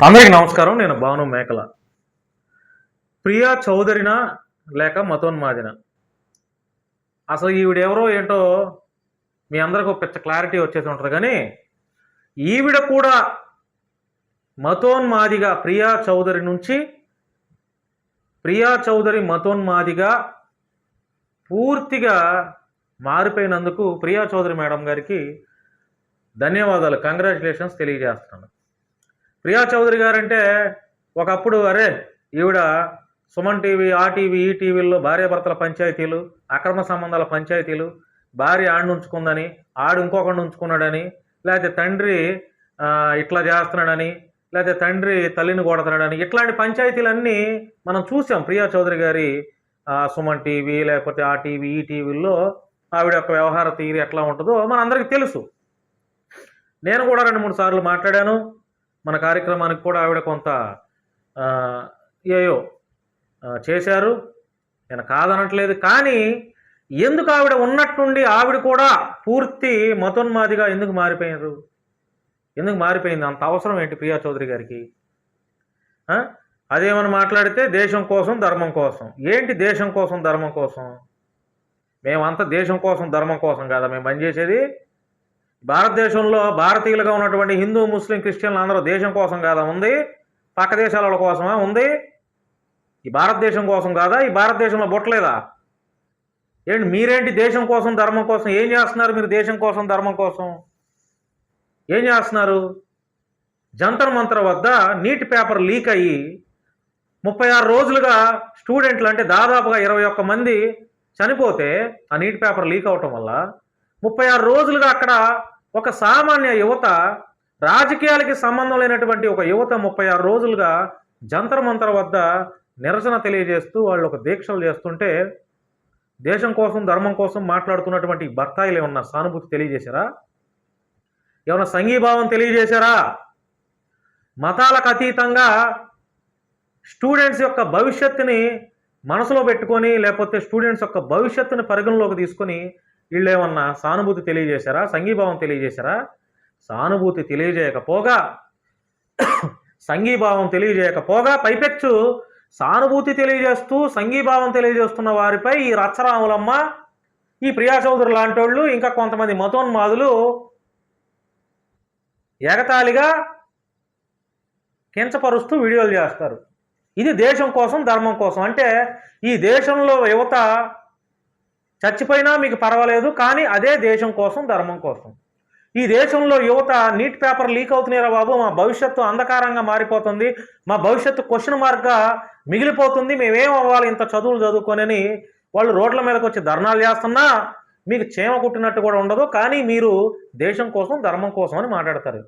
అందరికీ నమస్కారం. నేను భాను మేకల. ప్రియా చౌదరినా లేక మతోన్మాదిన? అసలు ఈవిడెవరో ఏంటో మీ అందరికి ఒక పెద్ద క్లారిటీ వచ్చేసి ఉంటుంది. కానీ ఈవిడ కూడా మతోన్మాదిగా ప్రియా చౌదరి నుంచి ప్రియా చౌదరి మతోన్మాదిగా పూర్తిగా మారిపోయినందుకు ప్రియా చౌదరి మేడం గారికి ధన్యవాదాలు, కంగ్రాచులేషన్స్ తెలియజేస్తున్నాను. ప్రియా చౌదరి గారంటే ఒకప్పుడు ఈవిడ సుమన్ టీవీ, ఆ టీవీ, ఈ టీవీల్లో భార్యాభర్తల పంచాయతీలు, అక్రమ సంబంధాల పంచాయతీలు, భార్య ఆడిని ఉంచుకుందని, ఆడు ఇంకొకడిని ఉంచుకున్నాడని, లేకపోతే తండ్రి ఇట్లా చేస్తున్నాడని, లేకపోతే తండ్రి తల్లిని కొడుతున్నాడని, ఇట్లాంటి పంచాయతీలన్నీ మనం చూసాం. ప్రియా చౌదరి గారి సుమన్ టీవీ, లేకపోతే ఆ టీవీ, ఈ టీవీల్లో ఆవిడ యొక్క వ్యవహార తీరు ఎట్లా ఉంటుందో మన అందరికీ తెలుసు. నేను కూడా 2-3 సార్లు మాట్లాడాను. మన కార్యక్రమానికి కూడా ఆవిడ కొంత ఏయో చేశారు, నేను కాదనట్లేదు. కానీ ఎందుకు ఆవిడ ఉన్నట్టుండి ఆవిడ కూడా పూర్తి మతోన్మాదిగా ఎందుకు మారిపోయారు? ఎందుకు మారిపోయింది? అంత అవసరం ఏంటి ప్రియా చౌదరి గారికి? అదేమని మాట్లాడితే దేశం కోసం ధర్మం కోసం. ఏంటి దేశం కోసం ధర్మం కోసం? మేమంతా దేశం కోసం ధర్మం కోసం కదా మేము పనిచేసేది. భారతదేశంలో భారతీయులుగా ఉన్నటువంటి హిందూ, ముస్లిం, క్రిస్టియన్లు అందరూ దేశం కోసం కాదా ఉంది? పక్క దేశాల కోసమా ఉంది? ఈ భారతదేశం కోసం కాదా? ఈ భారతదేశంలో బొట్టలేదా? ఏంటి మీరేంటి దేశం కోసం ధర్మం కోసం ఏం చేస్తున్నారు? మీరు దేశం కోసం ధర్మం కోసం ఏం చేస్తున్నారు? జంతర్ మంతర్ వద్ద నీట్ పేపర్ లీక్ అయ్యి 36 రోజులుగా స్టూడెంట్లు, అంటే దాదాపుగా 21 మంది చనిపోతే ఆ నీట్ పేపర్ లీక్ అవటం వల్ల 36 రోజులుగా అక్కడ ఒక సామాన్య యువత, రాజకీయాలకి సంబంధం లేనటువంటి ఒక యువత 36 రోజులుగా జంతర్ మంతర్ వద్ద నిరసన తెలియజేస్తూ వాళ్ళు ఒక దీక్షలు చేస్తుంటే దేశం కోసం ధర్మం కోసం మాట్లాడుతున్నటువంటి బత్తాయిలు ఏమన్నా సానుభూతి తెలియజేశారా? ఏమన్నా సంఘీభావం తెలియజేశారా? మతాలకు అతీతంగా స్టూడెంట్స్ యొక్క భవిష్యత్తుని మనసులో పెట్టుకొని, లేకపోతే స్టూడెంట్స్ యొక్క భవిష్యత్తుని పరిగణలోకి తీసుకొని వీళ్ళు ఏమన్నా సానుభూతి తెలియజేశారా? సంఘీభావం తెలియజేశారా? సానుభూతి తెలియజేయకపోగా, సంఘీభావం తెలియజేయకపోగా, పైపెచ్చు సానుభూతి తెలియజేస్తూ సంఘీభావం తెలియజేస్తున్న వారిపై ఈ రచ్చరాములమ్మ, ఈ ప్రియా చౌదరి లాంటి వాళ్ళు, ఇంకా కొంతమంది మతోన్మాదులు ఎగతాళిగా కించపరుస్తూ వీడియోలు చేస్తారు. ఇది దేశం కోసం ధర్మం కోసం. అంటే ఈ దేశంలో యువత చచ్చిపోయినా మీకు పర్వాలేదు, కానీ అదే దేశం కోసం ధర్మం కోసం. ఈ దేశంలో యువత నీట్ పేపర్ లీక్ అవుతున్నారా బాబు, మా భవిష్యత్తు అంధకారంగా మారిపోతుంది, మా భవిష్యత్తు క్వశ్చన్ మార్క్గా మిగిలిపోతుంది, మేమేం అవ్వాలి ఇంత చదువులు చదువుకొని వాళ్ళు రోడ్ల మీదకి వచ్చి ధర్నాలు చేస్తున్నా మీకు చీమ కుట్టినట్టు కూడా ఉండదు. కానీ మీరు దేశం కోసం ధర్మం కోసం అని మాట్లాడతారు.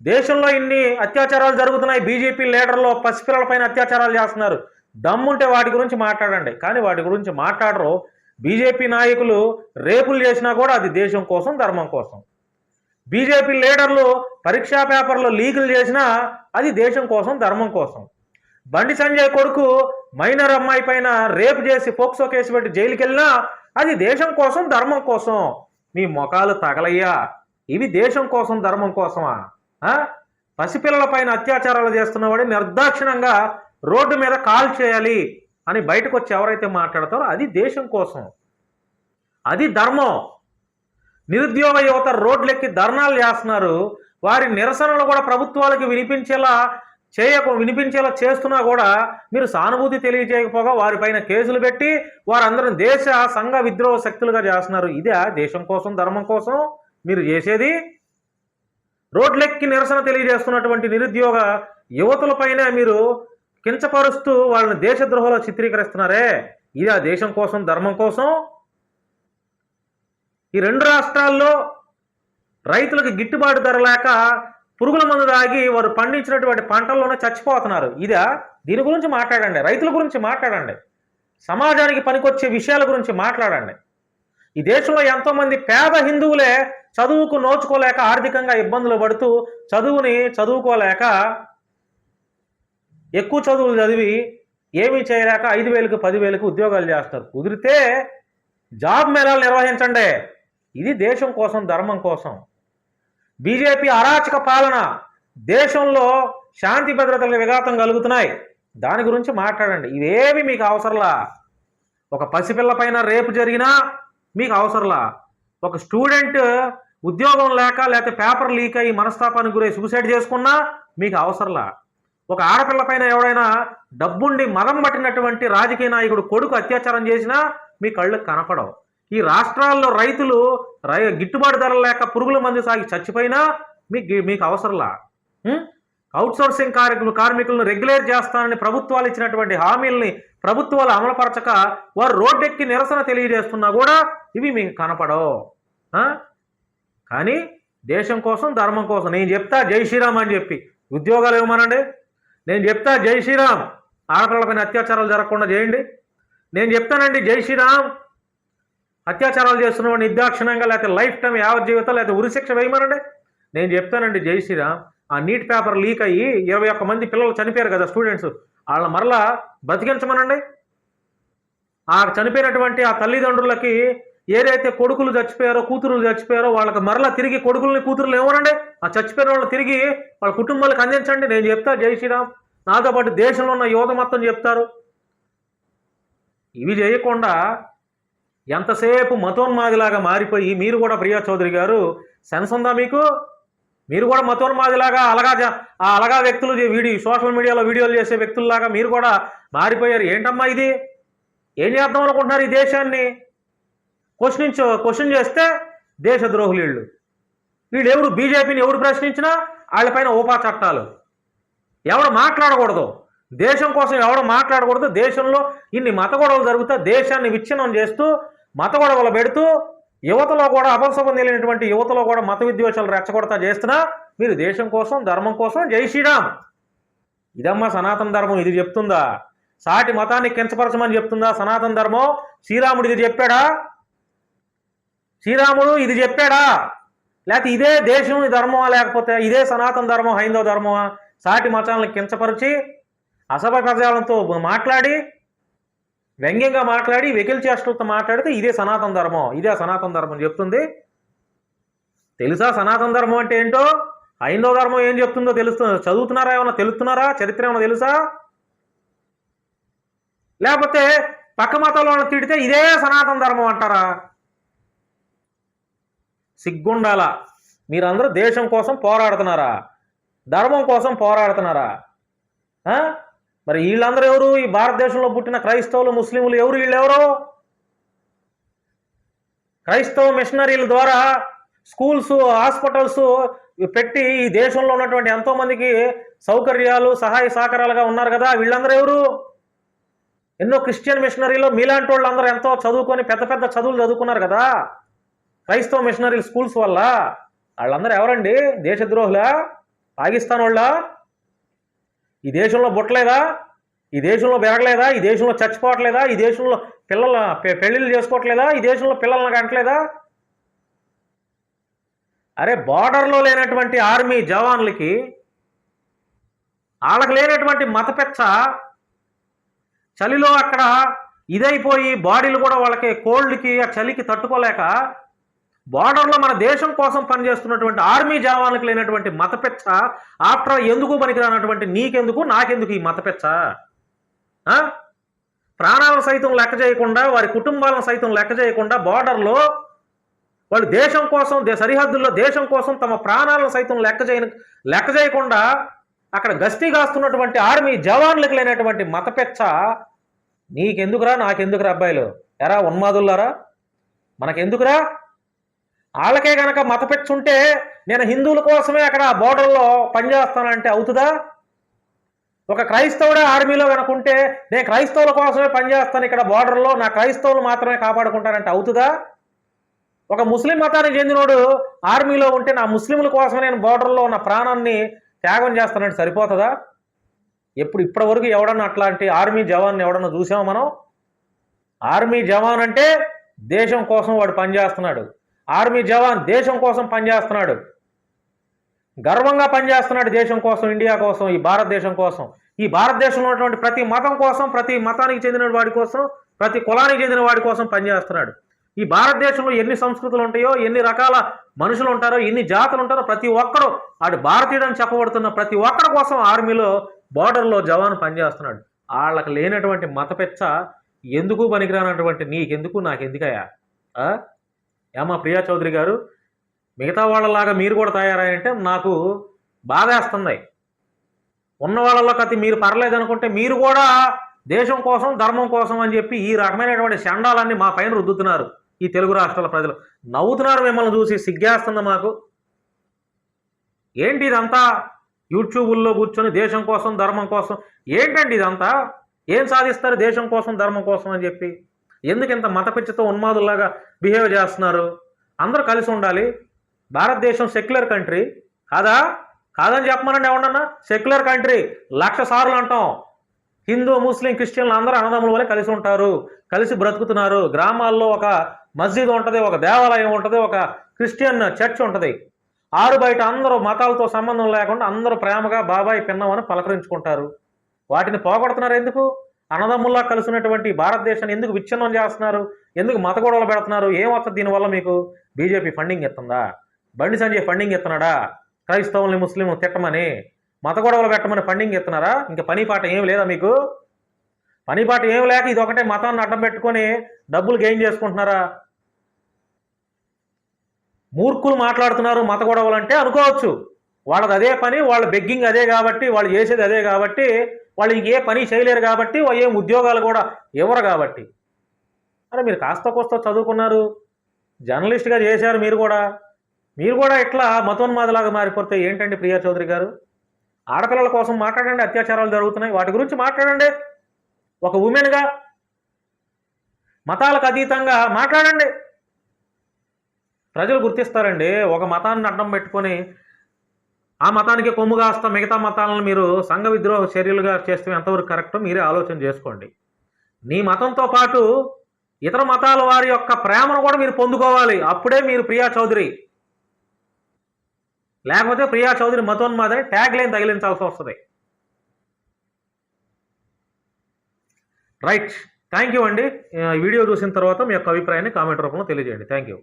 దేశంలో ఇన్ని అత్యాచారాలు జరుగుతున్నాయి, బీజేపీ లీడర్లు పసిపిల్లలపైన అత్యాచారాలు చేస్తున్నారు. దమ్ముంటే వాటి గురించి మాట్లాడండి, కానీ వాటి గురించి మాట్లాడరు. బీజేపీ నాయకులు రేపులు చేసినా కూడా అది దేశం కోసం ధర్మం కోసం. బీజేపీ లీడర్లు పరీక్షా పేపర్లో లీకులు చేసినా అది దేశం కోసం ధర్మం కోసం. బండి సంజయ్ కొడుకు మైనర్ అమ్మాయి పైన రేపు చేసి పోక్సో కేసు పెట్టి జైలుకి వెళ్ళినా అది దేశం కోసం ధర్మం కోసం. మీ మొఖాలు తగలయ్యా, ఇవి దేశం కోసం ధర్మం కోసమా? పసిపిల్లల పైన అత్యాచారాలు చేస్తున్నవాడి నిర్దాక్షిణంగా రోడ్డు మీద కాల్ చేయాలి అని బయటకు వచ్చి ఎవరైతే మాట్లాడతారో అది దేశం కోసం, అది ధర్మం. నిరుద్యోగ యువత రోడ్లెక్కి ధర్నాలు చేస్తున్నారు. వారి నిరసనలు కూడా ప్రభుత్వాలకు వినిపించేలా చేస్తున్నా కూడా మీరు సానుభూతి తెలియజేయకపోగా వారిపైన కేసులు పెట్టి వారందరూ దేశ సంఘ విద్రోహ శక్తులుగా చేస్తున్నారు. ఇదే దేశం కోసం ధర్మం కోసం మీరు చేసేది? రోడ్లెక్కి నిరసన తెలియజేస్తున్నటువంటి నిరుద్యోగ యువతులపైన మీరు కించపరుస్తూ వాళ్ళని దేశద్రోహంలో చిత్రీకరిస్తున్నారే, ఇది ఆ దేశం కోసం ధర్మం కోసం? ఈ 2 రాష్ట్రాల్లో రైతులకు గిట్టుబాటు ధర లేక పురుగుల మందు తాగి వారు పండించినటువంటి పంటల్లోనే చచ్చిపోతున్నారు. ఇదా? దీని గురించి మాట్లాడండి, రైతుల గురించి మాట్లాడండి, సమాజానికి పనికొచ్చే విషయాల గురించి మాట్లాడండి. ఈ దేశంలో ఎంతోమంది పేద హిందువులే చదువుకు నోచుకోలేక ఆర్థికంగా ఇబ్బందులు పడుతూ చదువుకోలేక ఎక్కువ చదువులు చదివి ఏమీ చేయలేక 5,000కు 10,000కు ఉద్యోగాలు చేస్తారు. కుదిరితే జాబ్ మేళాలు నిర్వహించండి, ఇది దేశం కోసం ధర్మం కోసం. బీజేపీ అరాచక పాలన దేశంలో శాంతి భద్రతలకు విఘాతం కలుగుతున్నాయి, దాని గురించి మాట్లాడండి. ఇవేవి మీకు అవసరంలా. ఒక పసిపిల్ల పైన రేపు జరిగినా మీకు అవసరంలా. ఒక స్టూడెంట్ ఉద్యోగం లేకపోతే పేపర్ లీక్ అయ్యి మనస్తాపానికి గురై సూసైడ్ చేసుకున్నా మీకు అవసరంలా. ఒక ఆడపిల్ల పైన ఎవడైనా డబ్బుండి మదం పట్టినటువంటి రాజకీయ నాయకుడు కొడుకు అత్యాచారం చేసినా మీ కళ్ళకు కనపడవు. ఈ రాష్ట్రాల్లో రైతులు గిట్టుబాటు ధరలు లేక పురుగుల మందు సాగి చచ్చిపోయినా మీకు అవసరంలా. అవుట్సోర్సింగ్ కార్మికులను రెగ్యులేట్ చేస్తానని ప్రభుత్వాలు ఇచ్చినటువంటి హామీల్ని ప్రభుత్వాలు అమలుపరచక వారు రోడ్డెక్కి నిరసన తెలియజేస్తున్నా కూడా ఇవి మీకు కనపడవు. కానీ దేశం కోసం ధర్మం కోసం నేను చెప్తా జై శ్రీరామ్ అని చెప్పి ఉద్యోగాలు ఇవ్వమనండి. నేను చెప్తా జై శ్రీరామ్ ఆడపిల్లపైన అత్యాచారాలు జరగకుండా చేయండి. నేను చెప్తానండి జై శ్రీరామ్ అత్యాచారాలు చేస్తున్న నిర్దాక్షిణ్యంగా లేకపోతే లైఫ్ టైం యావజ్జీవితం లేకపోతే ఉరిశిక్ష వేయమనండి. నేను చెప్తానండి జై శ్రీరామ్ ఆ నీట్ పేపర్ లీక్ అయ్యి 21 మంది పిల్లలు చనిపోయారు కదా స్టూడెంట్స్, వాళ్ళ మరలా బ్రతికించమనండి. ఆ చనిపోయినటువంటి ఆ తల్లిదండ్రులకి ఏదైతే కొడుకులు చచ్చిపోయారో కూతురులు చచ్చిపోయారో వాళ్ళకి మరలా తిరిగి కొడుకుల్ని కూతురులు ఇవ్వనండి. ఆ చచ్చిపోయిన వాళ్ళని తిరిగి వాళ్ళ కుటుంబాలకు అందించండి. నేను చెప్తా జై శ్రీరామ్. నాతో పాటు దేశంలో ఉన్న యువత మొత్తం చెప్తారు. ఇవి చేయకుండా ఎంతసేపు మతోన్మాదిలాగా మారిపోయి మీరు కూడా ప్రియా చౌదరి గారు సెన్స్ ఉందా మీకు? మీరు కూడా మతోన్మాదిలాగా అలగా వ్యక్తులు సోషల్ మీడియాలో వీడియోలు చేసే వ్యక్తుల్లాగా మీరు కూడా మారిపోయారు. ఏంటమ్మా ఇది? ఏం చేద్దాం అనుకుంటున్నారు ఈ దేశాన్ని? క్వశ్చన్ చేస్తే దేశద్రోహులు వీళ్ళు ఎవరు? బీజేపీని ఎవరు ప్రశ్నించినా వాళ్ళపైన ఊపా చట్టాలు. ఎవడు మాట్లాడకూడదు, దేశం కోసం ఎవడు మాట్లాడకూడదు. దేశంలో ఇన్ని మత గొడవలు జరుగుతా దేశాన్ని విచ్ఛిన్నం చేస్తూ మత గొడవలు పెడుతూ యువతలో కూడా అపశుభం తెలియనటువంటి యువతలో కూడా మత విద్వేషాలు రెచ్చగొడతా చేస్తున్నా మీరు దేశం కోసం ధర్మం కోసం జై శ్రీరామ్. ఇదమ్మా సనాతన ధర్మం. ఇది చెప్తుందా? సాటి మతాన్ని కించపరచమని చెప్తుందా సనాతన ధర్మం? శ్రీరాముడు ఇది చెప్పాడా? శ్రీరాముడు ఇది చెప్పాడా? లేకపోతే ఇదే దేశం ధర్మమా? లేకపోతే ఇదే సనాతన ధర్మం హైందవ ధర్మమా? సాటి మతాలను కించపరిచి అసభ్య పదాలతో మాట్లాడి వ్యంగ్యంగా మాట్లాడి వెకిల్ చేష్టలతో మాట్లాడితే ఇదే సనాతన ధర్మం, ఇదే సనాతన ధర్మం చెప్తుంది. తెలుసా సనాతన ధర్మం అంటే ఏంటో? హైందవ ధర్మం ఏం చెప్తుందో తెలుస్తుంది. చదువుతున్నారా? ఏమన్నా తెలుస్తున్నారా? చరిత్ర ఏమన్నా తెలుసా? లేకపోతే పక్క మతంలో తిడితే ఇదే సనాతన ధర్మం అంటారా? సిగ్గుండాల. మీరందరూ దేశం కోసం పోరాడుతున్నారా? ధర్మం కోసం పోరాడుతున్నారా? మరి వీళ్ళందరూ ఎవరు? ఈ భారతదేశంలో పుట్టిన క్రైస్తవులు ముస్లింలు ఎవరు? వీళ్ళెవరు? క్రైస్తవ మిషనరీల ద్వారా స్కూల్స్ హాస్పిటల్స్ పెట్టి ఈ దేశంలో ఉన్నటువంటి ఎంతోమందికి సౌకర్యాలు సహాయ సహకారాలుగా ఉన్నారు కదా. వీళ్ళందరూ ఎవరు? ఎన్నో క్రిస్టియన్ మిషనరీలో మీలాంటి వాళ్ళందరూ ఎంతో చదువుకొని పెద్ద పెద్ద చదువులు చదువుకున్నారు కదా క్రైస్తవ మిషనరీ స్కూల్స్ వల్ల. వాళ్ళందరూ ఎవరండి? దేశద్రోహులా? పాకిస్తాన్ వాళ్ళ? ఈ దేశంలో పుట్టలేదా? ఈ దేశంలో పెరగలేదా? ఈ దేశంలో చచ్చిపోవట్లేదా? ఈ దేశంలో పెళ్ళిళ్ళు చేసుకోవట్లేదా? ఈ దేశంలో పిల్లల్ని కంటలేదా? అరే బార్డర్లో లేనటువంటి ఆర్మీ జవాన్లకి వాళ్ళకి లేనటువంటి మతపెచ్చ చలిలో అక్కడ ఇదైపోయి బాడీలు కూడా వాళ్ళకి కోల్డ్కి ఆ చలికి తట్టుకోలేక బార్డర్లో మన దేశం కోసం పనిచేస్తున్నటువంటి ఆర్మీ జవాన్లకు లేనటువంటి మతపెచ్చ ఆఫ్టర్ ఎందుకు పనికిరానటువంటి నీకెందుకు నాకెందుకు ఈ మతపెచ్చ? ప్రాణాలను సైతం లెక్క చేయకుండా వారి కుటుంబాలను సైతం లెక్క చేయకుండా బార్డర్లో వాళ్ళు దేశం కోసం సరిహద్దుల్లో దేశం కోసం తమ ప్రాణాలను సైతం లెక్క చేయకుండా అక్కడ గస్తీ కాస్తున్నటువంటి ఆర్మీ జవాన్లకు లేనటువంటి మతపెచ్చ నీకెందుకురా నాకెందుకురా? అబ్బాయిలు ఎరా ఉన్మాదుల్లారా, మనకెందుకురా? వాళ్ళకే గనక మతపెచ్చుంటే నేను హిందువుల కోసమే అక్కడ బోర్డర్లో పనిచేస్తానంటే అవుతుందా? ఒక క్రైస్తవుడే ఆర్మీలో కనుకుంటే నేను క్రైస్తవుల కోసమే పనిచేస్తాను ఇక్కడ బోర్డర్లో, నా క్రైస్తవులు మాత్రమే కాపాడుకుంటానంటే అవుతుందా? ఒక ముస్లిం మతానికి చెందినోడు ఆర్మీలో ఉంటే నా ముస్లింల కోసమే నేను బోర్డర్లో నా ప్రాణాన్ని త్యాగం చేస్తానంటే సరిపోతుందా? ఇప్పటి వరకు ఎవడన్నా అట్లాంటి ఆర్మీ జవాన్ ఎవడన్నా చూసామో మనం? ఆర్మీ జవాన్ అంటే దేశం కోసం వాడు పనిచేస్తున్నాడు. ఆర్మీ జవాన్ దేశం కోసం పనిచేస్తున్నాడు, గర్వంగా పనిచేస్తున్నాడు దేశం కోసం, ఇండియా కోసం, ఈ భారతదేశం కోసం. ఈ భారతదేశంలో ఉన్నటువంటి ప్రతి మతం కోసం, ప్రతి మతానికి చెందిన వాడి కోసం, ప్రతి కులానికి చెందిన వాడి కోసం పనిచేస్తున్నాడు. ఈ భారతదేశంలో ఎన్ని సంస్కృతులు ఉంటాయో, ఎన్ని రకాల మనుషులు ఉంటారో, ఎన్ని జాతులు ఉంటారో, ప్రతి ఒక్కడు ఆడు భారతీయుడని చెప్పబడుతున్న ప్రతి ఒక్కడి కోసం ఆర్మీలో బార్డర్లో జవాను పనిచేస్తున్నాడు. వాళ్ళకి లేనటువంటి మతపెచ్చ ఎందుకు పనికిరానటువంటి నీకెందుకు నాకెందుకయ్యా? ఏమా ప్రియా చౌదరి గారు, మిగతా వాళ్ళలాగా మీరు కూడా తయారయ్యంటే నాకు బాధేస్తుంది. ఉన్న వాళ్ళలో కతి మీరు పర్లేదనుకుంటే మీరు కూడా దేశం కోసం ధర్మం కోసం అని చెప్పి ఈ రకమైనటువంటి చండాలన్నీ మా పైన రుద్దుతున్నారు. ఈ తెలుగు రాష్ట్రాల ప్రజలు నవ్వుతున్నారు మిమ్మల్ని చూసి. సిగ్గేస్తుంది మాకు. ఏంటి ఇదంతా? యూట్యూబుల్లో కూర్చొని దేశం కోసం ధర్మం కోసం ఏంటండి ఇదంతా? ఏం సాధిస్తారు దేశం కోసం ధర్మం కోసం అని చెప్పి? ఎందుకు ఇంత మతపిచ్చితో ఉన్మాదుల్లాగా బిహేవ్ చేస్తున్నారు? అందరూ కలిసి ఉండాలి. భారతదేశం సెక్యులర్ కంట్రీ కాదా? కాదని చెప్పమనండి ఎవడన్నా. సెక్యులర్ కంట్రీ 1,00,000 సార్లు అంటాం. హిందూ, ముస్లిం, క్రిస్టియన్లు అందరూ అన్నదమ్ముల వల్ల కలిసి ఉంటారు, కలిసి బ్రతుకుతున్నారు. గ్రామాల్లో ఒక మస్జిద్ ఉంటుంది, ఒక దేవాలయం ఉంటుంది, ఒక క్రిస్టియన్ చర్చ్ ఉంటుంది. ఆరు బయట అందరూ మతాలతో సంబంధం లేకుండా అందరూ ప్రేమగా బాబాయ్ పిన్నమని పలకరించుకుంటారు. వాటిని పోగొడుతున్నారు ఎందుకు? అన్నదమ్ముల్లా కలిసినటువంటి భారతదేశాన్ని ఎందుకు విచ్ఛిన్నం చేస్తున్నారు? ఎందుకు మత గొడవలు పెడుతున్నారు? ఏమవుతుంది దీనివల్ల మీకు? బీజేపీ ఫండింగ్ ఇస్తుందా? బండి సంజయ్ ఫండింగ్ ఇస్తున్నాడా? క్రైస్తవుల్ని ముస్లిం తిట్టమని, మత గొడవలు పెట్టమని ఫండింగ్ ఇస్తున్నారా? ఇంకా పని పాట ఏం లేదా మీకు? పని పాట ఏం లేక ఇది ఒకటే మతాన్ని అడ్డం పెట్టుకొని డబ్బులు గెయిన్ చేసుకుంటున్నారా? మూర్ఖులు మాట్లాడుతున్నారు మత గొడవలు అంటే అనుకోవచ్చు. వాళ్ళది అదే పని, వాళ్ళ బెగ్గింగ్ అదే కాబట్టి, వాళ్ళు చేసేది అదే కాబట్టి, వాళ్ళు ఇంకే పని చేయలేరు కాబట్టి, ఏం ఉద్యోగాలు కూడా ఇవ్వరు కాబట్టి. అరే మీరు కాస్త కోస్త చదువుకున్నారు, జర్నలిస్ట్గా చేశారు. మీరు కూడా ఇట్లా మతోన్మాదలాగా మారిపోతే ఏంటండి ప్రియా చౌదరి గారు? ఆడపిల్లల కోసం మాట్లాడండి. అత్యాచారాలు జరుగుతున్నాయి, వాటి గురించి మాట్లాడండి. ఒక ఉమెన్గా మతాలకు అతీతంగా మాట్లాడండి. ప్రజలు గుర్తిస్తారండి. ఒక మతాన్ని అడ్డం పెట్టుకొని ఆ మతానికి కొమ్ము కాస్తా మిగతా మతాలను మీరు సంఘ విద్రోహ చర్యలుగా చేస్తే ఎంతవరకు కరెక్టో మీరే ఆలోచన చేసుకోండి. నీ మతంతో పాటు ఇతర మతాల వారి యొక్క ప్రేమను కూడా మీరు పొందుకోవాలి. అప్పుడే మీరు ప్రియా చౌదరి. లేకపోతే ప్రియా చౌదరి మతోన్మాదని ట్యాగ్ లైన్ తగిలించాల్సి వస్తుంది. రైట్, థ్యాంక్ యూ అండి. ఈ వీడియో చూసిన తర్వాత మీ యొక్క అభిప్రాయాన్ని కామెంట్ రూపంలో తెలియజేయండి. Thank you.